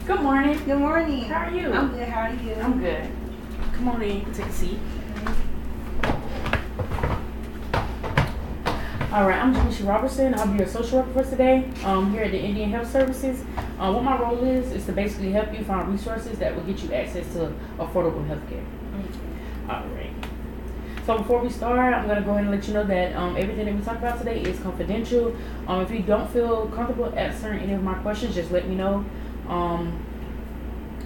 Good morning. Good morning. How are you? I'm good. How are you? I'm good. Come on in, take a seat. Alright, I'm Jameshia Robertson. I'll be your social worker for today here at the Indian Health Services. What my role is to basically help you find resources that will get you access to affordable health care. Alright. So before we start, I'm going to go ahead and let you know that everything that we talk about today is confidential. If you don't feel comfortable answering any of my questions, just let me know.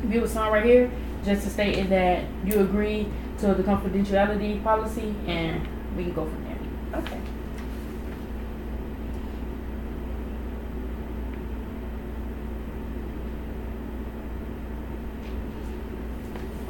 View a sign right here just to state that you agree to the confidentiality policy, and we can go from there. Okay.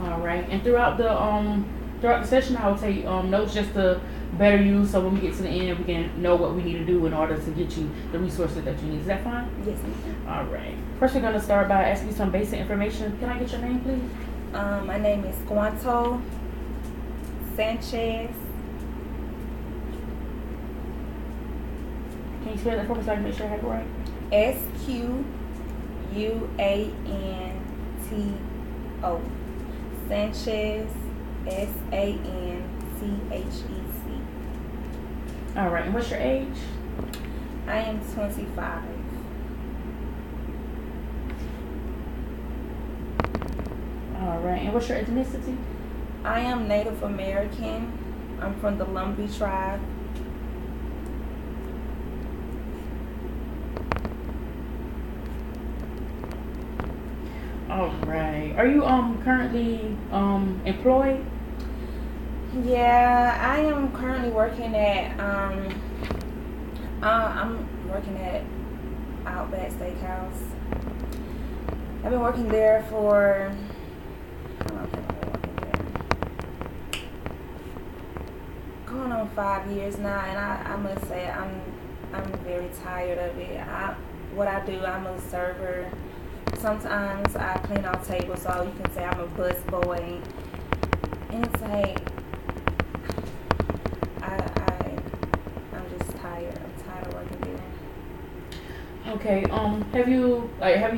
Alright, and throughout the session, I will take notes just to better you, so when we get to the end, we can know what we need to do in order to get you the resources that you need. Is that fine? Yes, ma'am. Alright. First, we're going to start by asking you some basic information. Can I get your name, please? My name is Squanto Sanchez. Can you spell that for me so I can make sure I have it right? Squanto. Sanchez. Sanchez. Alright, and what's your age? I am 25. Alright, and what's your ethnicity? I am Native American. I'm from the Lumbee tribe. Alright. Are you currently employed? Yeah, I am currently working at I'm working at Outback Steakhouse. I've been working there for how long have I been working there? Going on 5 years now, and I must say I'm very tired of it. What I do, I'm a server. Sometimes I clean out tables, so you can say I'm a bus boy. And it's like I'm just tired. I'm tired of working there. Okay. Have you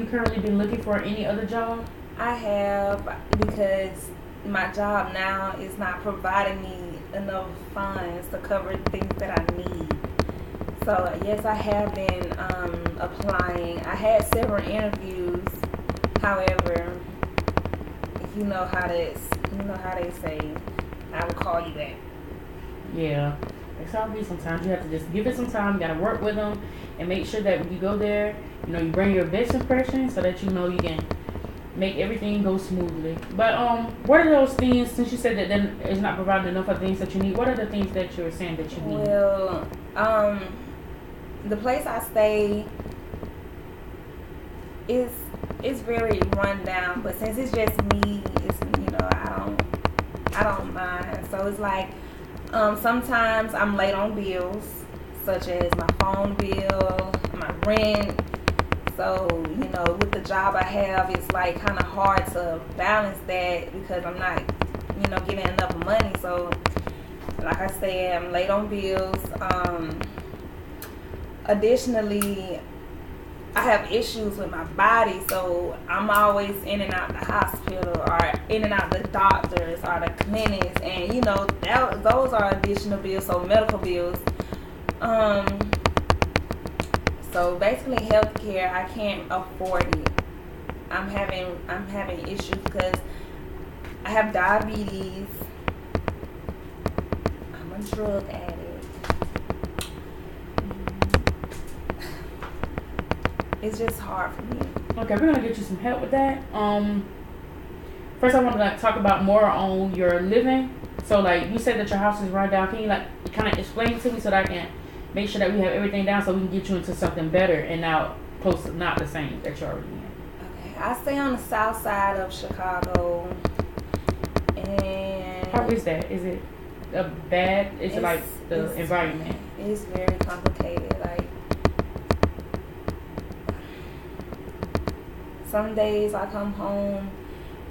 currently been looking for any other job? I have, because my job now is not providing me enough funds to cover things that I need. So yes, I have been applying. I had several interviews. However, if you know how they say, I will call you back. Yeah. It's how it be sometimes. You have to just give it some time. You gotta work with them and make sure that when you go there, you bring your best impression so that you can make everything go smoothly. But what are those things, since you said that then it's not providing enough of things that you need, what are the things that you're saying that you need? Well, the place I stay is very run down, but since it's just me, it's I don't mind. So it's like sometimes I'm late on bills, such as my phone bill, my rent. So, with the job I have, it's like kind of hard to balance that because I'm not, getting enough money. So, like I said, I'm late on bills. Additionally, I have issues with my body, so I'm always in and out the hospital or in and out the doctors or the clinics, and those are additional bills, so medical bills. So basically, healthcare, I can't afford it. I'm having issues because I have diabetes. I'm a drug addict. It's just hard for me. Okay, we're gonna get you some help with that. First, I want to talk about more on your living. So, you said that your house is run down. Can you kind of explain to me so that I can make sure that we have everything down so we can get you into something better and not the same that you're already in? Okay, I stay on the south side of Chicago, and how is that? Is it bad? Is it the environment? It's very complicated. Some days I come home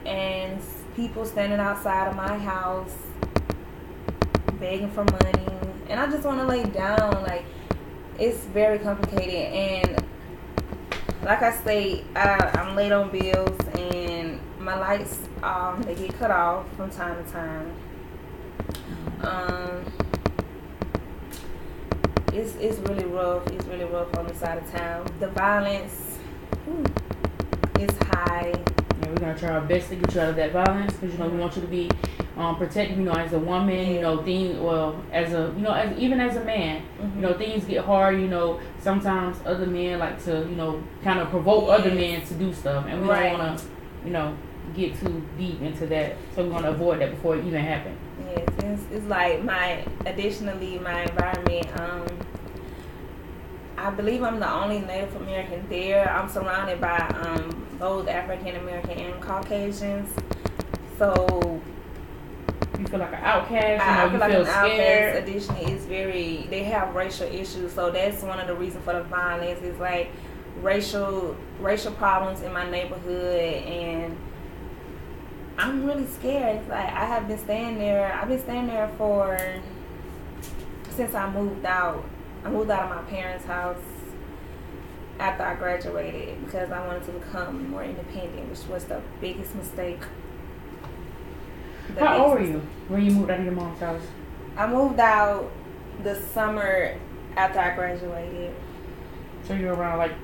and people standing outside of my house begging for money, and I just want to lay down. Like, it's very complicated, and like I say, I'm late on bills, and my lights they get cut off from time to time. It's really rough. It's really rough on the side of town. The violence is high. Yeah, we're gonna try our best to get you out of that violence, because we want you to be protected. As a woman, even as a man, things get hard. Sometimes other men like to kind of provoke other men to do stuff, and we don't want to get too deep into that. So we want to avoid that before it even happens. Yes, it's like my environment. I believe I'm the only Native American there. I'm surrounded by both African American and Caucasians. So you feel like an outcast. I feel like an scared. outcast. Additionally, they have racial issues. So that's one of the reasons for the violence. Is like racial problems in my neighborhood, and I'm really scared. It's like I've been staying there since I moved out. I moved out of my parents' house after I graduated because I wanted to become more independent, which was the biggest mistake. How old were you when you moved out of your mom's house? I moved out the summer after I graduated. So you were around like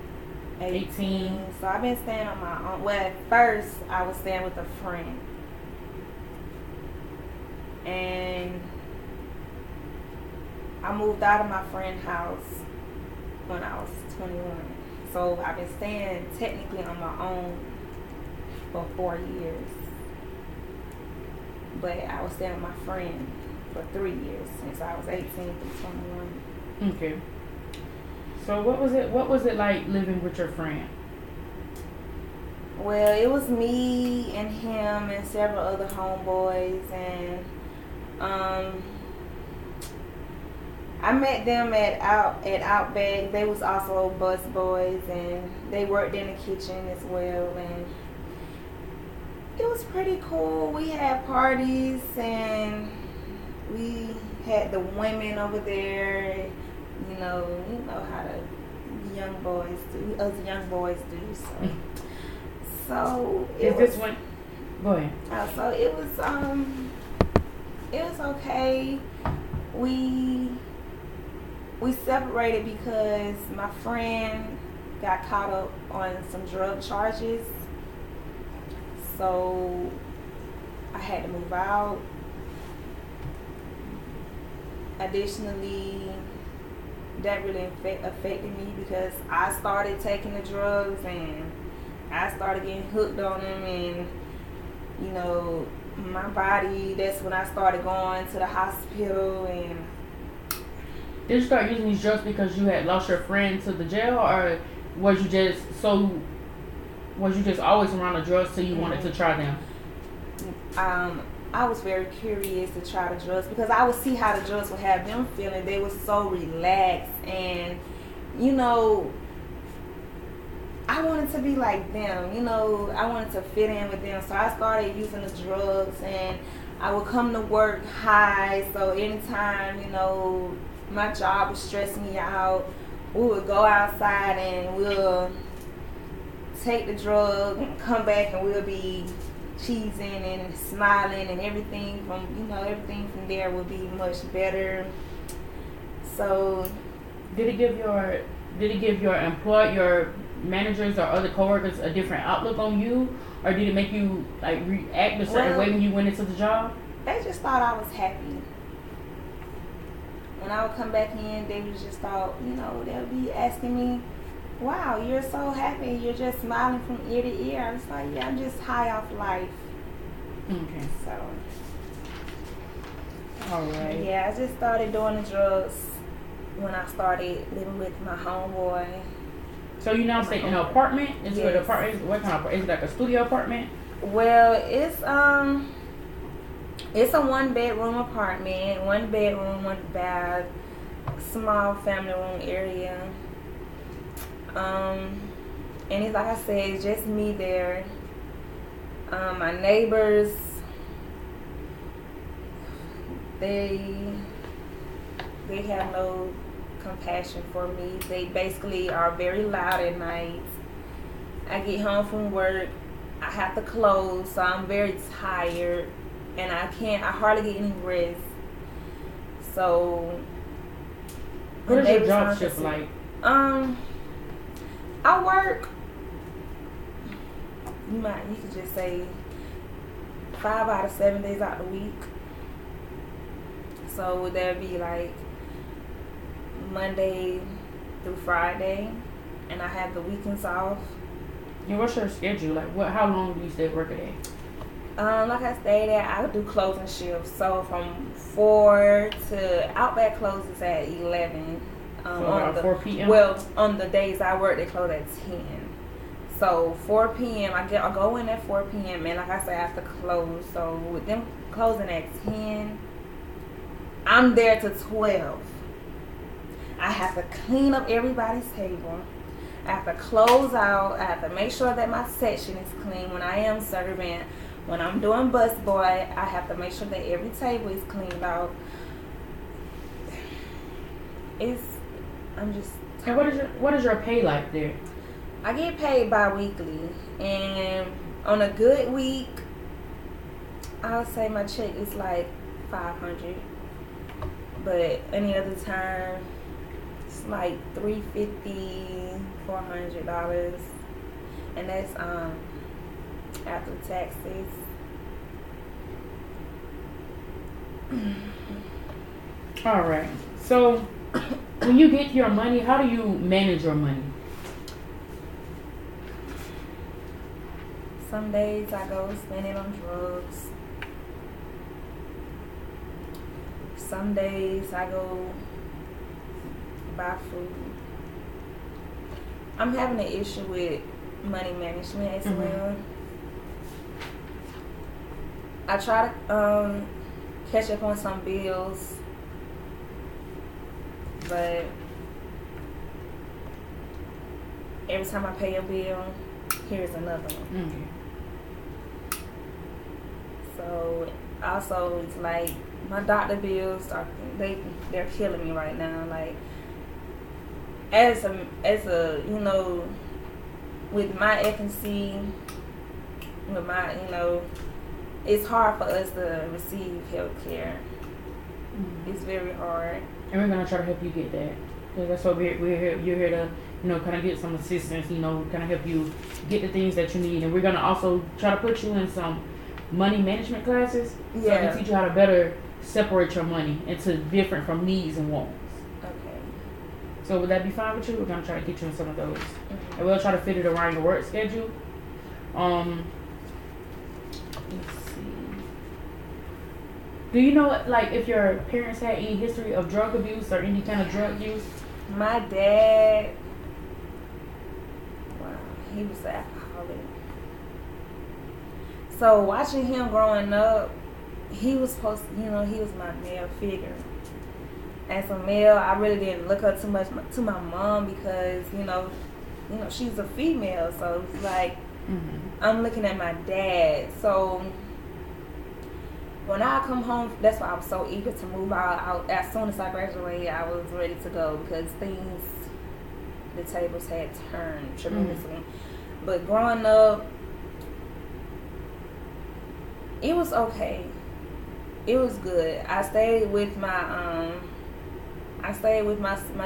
18? So I've been staying on my own. Well, at first I was staying with a friend. And I moved out of my friend's house when I was 21. So I've been staying technically on my own for 4 years. But I was staying with my friend for 3 years, since I was 18 through 21. Okay. So what was it like living with your friend? Well, it was me and him and several other homeboys, and I met them at Outback. They was also bus boys, and they worked in the kitchen as well, and it was pretty cool. We had parties, and we had the women over there. You know how the young boys do. Us young boys do. So it was. This one? Go ahead. So it was okay. We separated because my friend got caught up on some drug charges. So I had to move out. Additionally, that really affected me because I started taking the drugs and I started getting hooked on them, and my body, that's when I started going to the hospital. And did you start using these drugs because you had lost your friend to the jail, or was you just always around the drugs so you wanted to try them? I was very curious to try the drugs because I would see how the drugs would have them feeling. They were so relaxed, and I wanted to be like them. I wanted to fit in with them, so I started using the drugs, and I would come to work high. So anytime my job was stressing me out, we would go outside and we'll take the drug and come back, and we'll be cheesing and smiling, and everything from there will be much better. So did it give your managers or other coworkers a different outlook on you, or did it make you like react a certain way when you went into the job? They just thought I was happy. When I would come back in, they would just thought, they'll be asking me, wow, you're so happy, you're just smiling from ear to ear. I was like, yeah, I'm just high off life. Okay. So alright. Yeah, I just started doing the drugs when I started living with my homeboy. So you now stay in an apartment? Is it an apartment? What kind of apartment? Is it like a studio apartment? Well, it's a 1-bedroom apartment, 1 bedroom, 1 bath, small family room area. And it's like I said, it's just me there. My neighbors, they they have no compassion for me. They basically are very loud at night. I get home from work, I have to close, so I'm very tired, and I hardly get any rest. So, what is your job shift like? I work, you could just say 5 out of 7 days out the week. So would that be like Monday through Friday, and I have the weekends off. And what's your schedule? Like, how long do you stay at work a day? Like I stated, I do closing shifts. So from 4 to Outback closes at 11. So about 4 p.m. Well, on the days I work, they close at 10. So 4 p.m. I go in at 4 p.m. and like I said, I have to close. So with them closing at 10, I'm there to 12. I have to clean up everybody's table. I have to close out. I have to make sure that my section is clean when I am serving. When I'm doing busboy, I have to make sure that every table is cleaned out. I'm just tired. And what is your pay like there? I get paid bi-weekly, and on a good week, I'll say my check is like $500. But any other time, it's like $350, $400, and that's after taxes. All right. So when you get your money, how do you manage your money? Some days I go spend it on drugs. Some days I go buy food. I'm having an issue with money management as well. I try to catch up on some bills, but every time I pay a bill, here's another one. So also it's like my doctor bills they're killing me right now. Like as a with my FNC, with my it's hard for us to receive health care. It's very hard. And we're gonna try to help you get that. Because that's what we're here. You're here to kind of get some assistance. Kind of help you get the things that you need. And we're gonna also try to put you in some money management classes. So I can teach you how to better separate your money into different from needs and wants. Okay. So would that be fine with you? We're gonna try to get you in some of those, and we'll try to fit it around your work schedule. Let's see. Do you know, like, if your parents had any history of drug abuse or any kind of drug use? My dad, he was an alcoholic. So watching him growing up, he was supposed to, he was my male figure. As a male, I really didn't look up too much to my mom because, she's a female. So it's like, I'm looking at my dad. So when I come home, that's why I was so eager to move out. As soon as I graduated, I was ready to go because the tables had turned tremendously. But growing up, it was okay. It was good. I stayed with my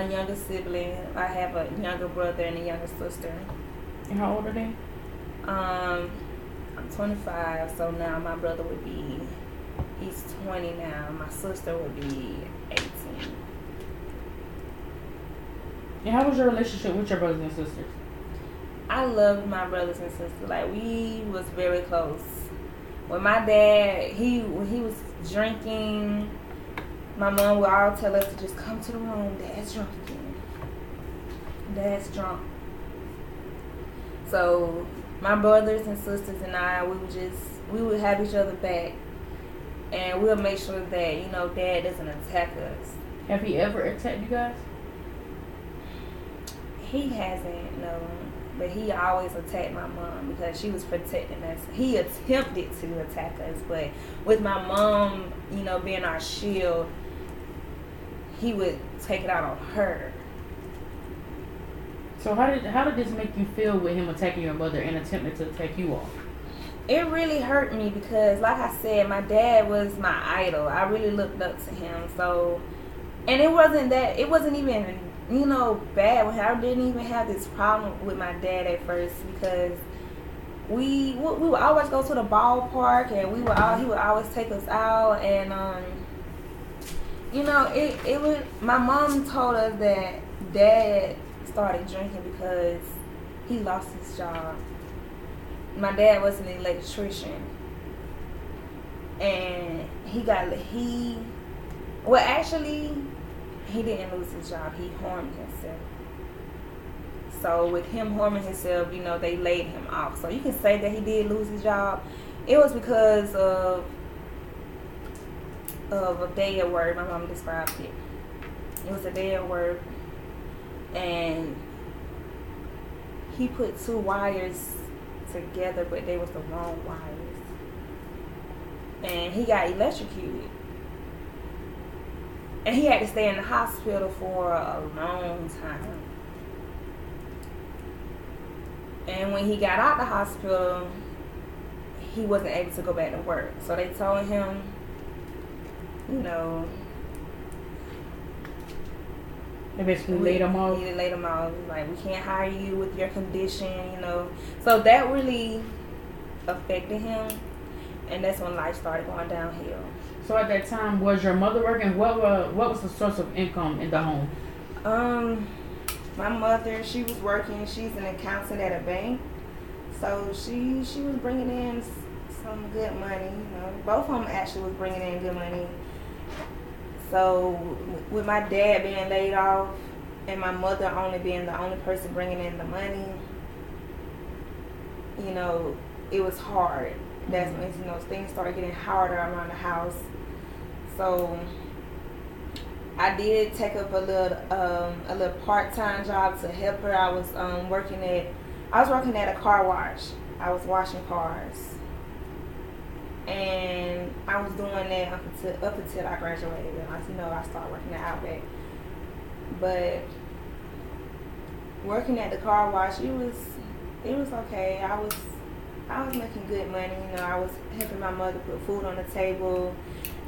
younger sibling. I have a younger brother and a younger sister. And how old are they? I'm 25, so now my brother would be, he's 20 now. My sister would be 18. And how was your relationship with your brothers and sisters? I loved my brothers and sisters. Like, we was very close. When my dad, when he was drinking, my mom would all tell us to just come to the room. Dad's drunk again. Dad's drunk. So my brothers and sisters and I, we would have each other back, and we'll make sure that Dad doesn't attack us. Have he ever attacked you guys? He hasn't, no. But he always attacked my mom because she was protecting us. He attempted to attack us, but with my mom, being our shield, he would take it out on her. So how did this make you feel with him attacking your mother and attempting to take you off? It really hurt me because, like I said, my dad was my idol. I really looked up to him. So, and it wasn't even, bad. I didn't even have this problem with my dad at first because we would always go to the ballpark and he would always take us out and it was, my mom told us that dad started drinking because he lost his job. My dad was an electrician, and he didn't lose his job. He harmed himself. So with him harming himself, they laid him off. So you can say that he did lose his job. It was because of a day at work. My mom described it. It was a day at work, and he put two wires together, but they was the wrong wires, and he got electrocuted, and he had to stay in the hospital for a long time. And when he got out the hospital, he wasn't able to go back to work. So they told him, They basically laid him off. They laid him off. Like, we can't hire you with your condition, So that really affected him, and that's when life started going downhill. So at that time, was your mother working? What was the source of income in the home? My mother, she was working. She's an accountant at a bank, so she was bringing in some good money. Both of them actually was bringing in good money. So with my dad being laid off and my mother only being the only person bringing in the money, it was hard. That's when things started getting harder around the house. So I did take up a little part-time job to help her. I was working at a car wash. I was washing cars, and I was doing that up until I graduated. And I started working at Outback. But working at the car wash, it was okay. I was making good money. I was helping my mother put food on the table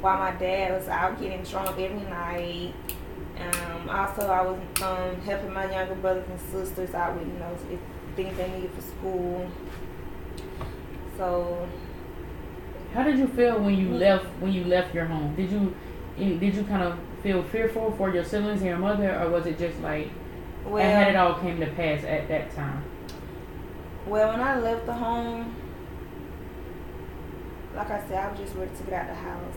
while my dad was out getting drunk every night. Also, I was helping my younger brothers and sisters out with things they needed for school. So, how did you feel when you left your home? Did you kind of feel fearful for your siblings and your mother, or was it just like, and had it all came to pass at that time? Well, when I left the home, like I said, I was just ready to get out the house.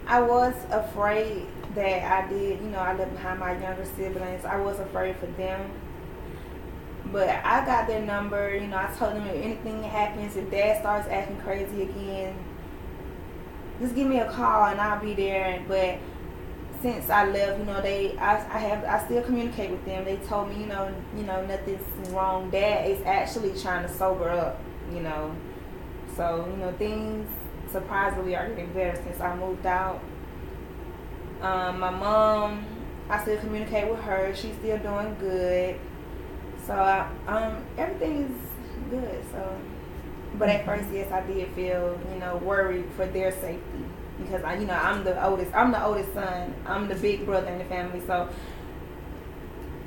I was afraid that I left behind my younger siblings. I was afraid for them. But I got their number. I told them if anything happens, if Dad starts acting crazy again, just give me a call and I'll be there. But since I left, I still communicate with them. They told me, nothing's wrong. Dad is actually trying to sober up, So, things surprisingly are getting better since I moved out. My mom, I still communicate with her. She's still doing good. So, everything is good. So, but at first, yes, I did feel, worried for their safety because I'm the oldest. I'm the oldest son. I'm the big brother in the family. So,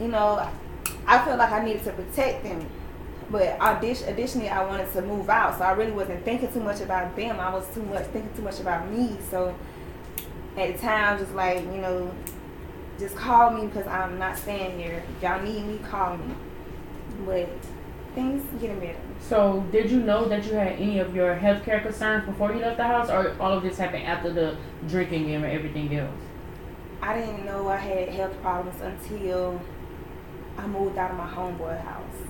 I felt like I needed to protect them. But additionally, I wanted to move out, so I really wasn't thinking too much about them. I was thinking too much about me. So at the time, I was just like, just call me because I'm not staying here. If y'all need me, call me. But things getting better. So did you know that you had any of your healthcare concerns before you left the house, or all of this happened after the drinking and everything else? I didn't know I had health problems until I moved out of my homeboy house.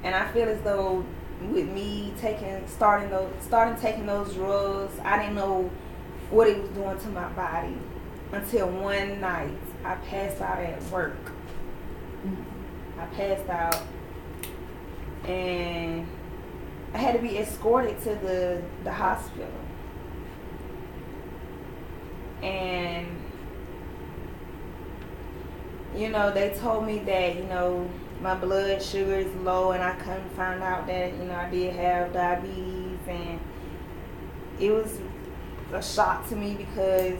And I feel as though with me starting taking those drugs, I didn't know what it was doing to my body until one night I passed out at work. I passed out and I had to be escorted to the hospital. And they told me that my blood sugar is low, and I couldn't find out that I did have diabetes. And it was a shock to me because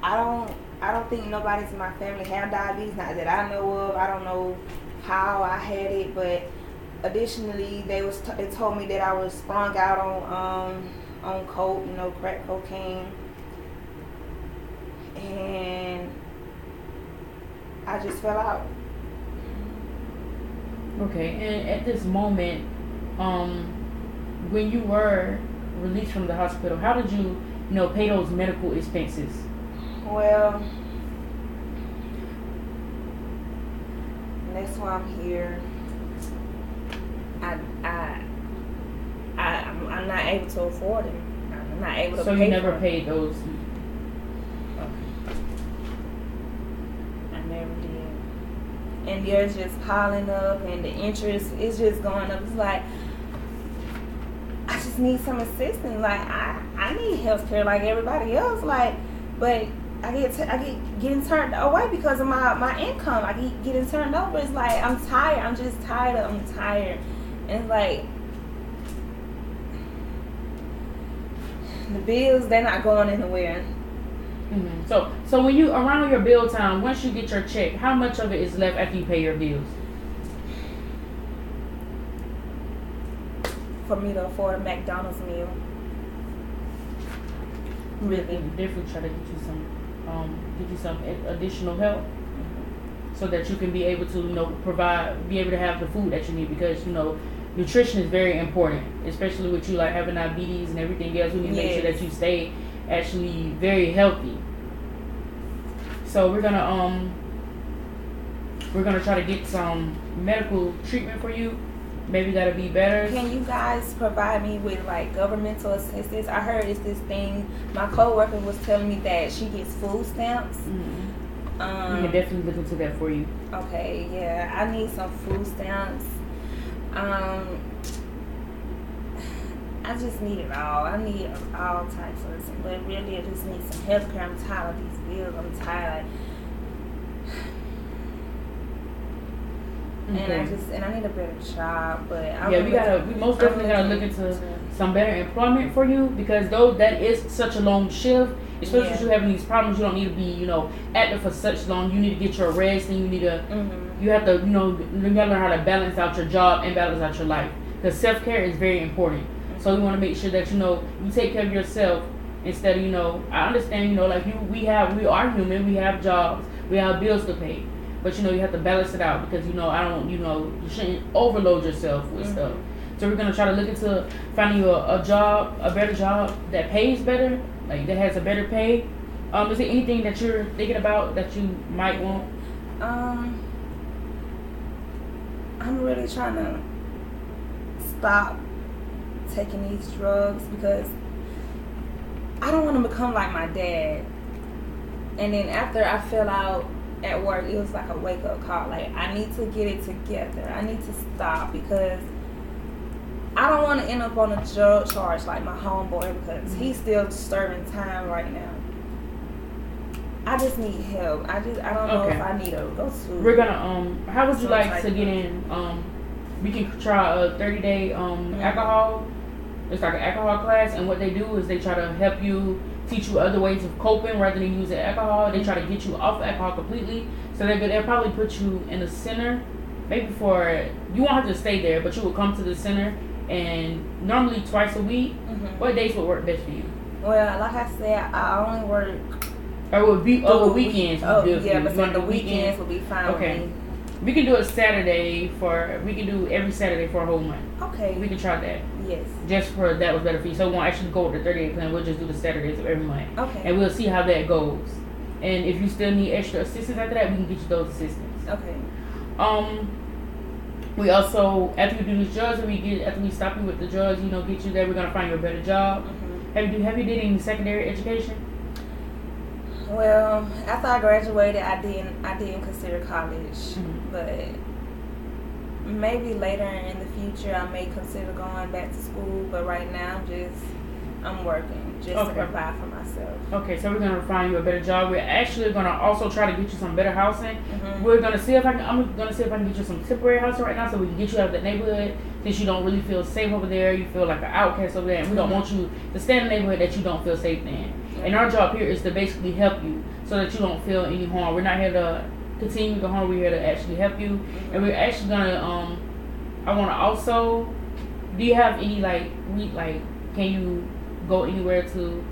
I don't think nobody's in my family have diabetes, not that I know of. I don't know how I had it, but additionally they told me that I was sprung out on coke, crack cocaine, and I just fell out. Okay, and at this moment, when you were released from the hospital, how did you pay those medical expenses? Well, that's why I'm here. I'm not able to afford it. I'm not able to So pay you never for it. paid those? I never did. And they're just piling up, and the interest is just going up. It's like, I just need some assistance. Like, I need health care like everybody else. Like, but I get getting turned away because of my income. I keep getting turned over. It's like, I'm tired. I'm just tired. I'm tired. And it's like, the bills, they're not going anywhere. Mm-hmm. So when you around your bill time, once you get your check, how much of it is left after you pay your bills? For me to afford a McDonald's meal. Really. Definitely try to get you some additional help, so that you can be able to be able to have the food that you need, because nutrition is very important, especially with you like having diabetes and everything else. We need to make sure that you stay actually very healthy. So we're gonna try to get some medical treatment for you. Maybe that'll be better. Can you guys provide me with like governmental assistance? I heard it's this thing. My coworker was telling me that she gets food stamps. Mm-hmm. We can definitely look into that for you. Okay, yeah, I need some food stamps. I just need it all. I need all types of this, but really I just need some health care. I'm tired of these bills. I'm tired. Okay. And I need a better job, but we most definitely gotta look into some better employment for you, because though that is such a long shift, especially if you're having these problems, you don't need to be active for such long. You need to get your rest, and you need to you have to you gotta learn how to balance out your job and balance out your life, because self-care is very important. So we want to make sure that you take care of yourself instead of I understand like we are human, we have jobs, we have bills to pay. But you have to balance it out, because you shouldn't overload yourself with stuff. So we're gonna try to look into finding you a better job that pays better, like that has a better pay. Is there anything that you're thinking about that you might want? I'm really trying to stop taking these drugs because I don't want to become like my dad. And then after I fell out at work, it was like a wake-up call. Like, I need to get it together. I need to stop, because I don't want to end up on a drug charge like my homeboy, because he's still serving time right now. I just need help. I don't know if I need to go to. We're gonna how would you like to get in? We can try a 30-day alcohol. It's like an alcohol class, and what they do is they try to help you, teach you other ways of coping rather than using alcohol. They try to get you off alcohol completely. So they'll probably put you in a center. Maybe you won't have to stay there, but you will come to the center, and normally twice a week. What days would work best for you? Well, like I said, I only work. Or would be over weekends. But the weekends would be fine with me. We can do a Saturday we can do every Saturday for a whole month. Okay. We can try that. Yes. Just for that was better for you. So we won't actually go with the 30-day plan. We'll just do the Saturdays of every month. Okay. And we'll see how that goes. And if you still need extra assistance after that, we can get you those assistance. Okay. We also, after we do these drugs, after we stop you with the drugs, get you there, we're gonna find you a better job. Have you did any secondary education? Well, after I graduated, I didn't consider college, but maybe later in the future I may consider going back to school. But right now, I'm working just to provide for myself. Okay, so we're gonna find you a better job. We're actually gonna also try to get you some better housing. We're gonna see if I'm gonna see if I can get you some temporary housing right now, so we can get you out of that neighborhood. Since you don't really feel safe over there, you feel like an outcast over there, and we don't want you to stay in a neighborhood that you don't feel safe in. And our job here is to basically help you so that you don't feel any harm. We're not here to continue the harm. We're here to actually help you, and we're actually gonna I want to also. Do you have any can you go anywhere to?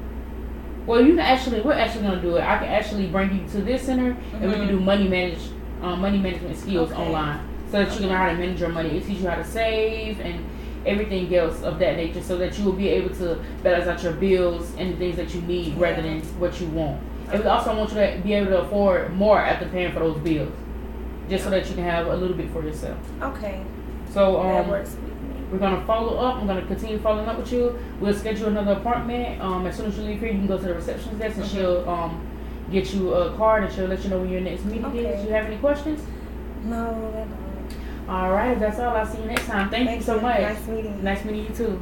Well, you can actually. We're actually gonna do it. I can actually bring you to this center, and we can do money management skills online, so that you can learn how to manage your money. It teaches you how to save and everything else of that nature, so that you will be able to balance out your bills and the things that you need rather than what you want. And we also want you to be able to afford more after paying for those bills, just so that you can have a little bit for yourself. Okay. So that works with me. We're gonna follow up. I'm gonna continue following up with you. We'll schedule another appointment. As soon as you leave here, you can go to the receptionist desk, and she'll get you a card, and she'll let you know when your next meeting is. Do you have any questions? No, I don't. All right, that's all. I'll see you next time. Thank you so much. Nice meeting you. Nice meeting you too.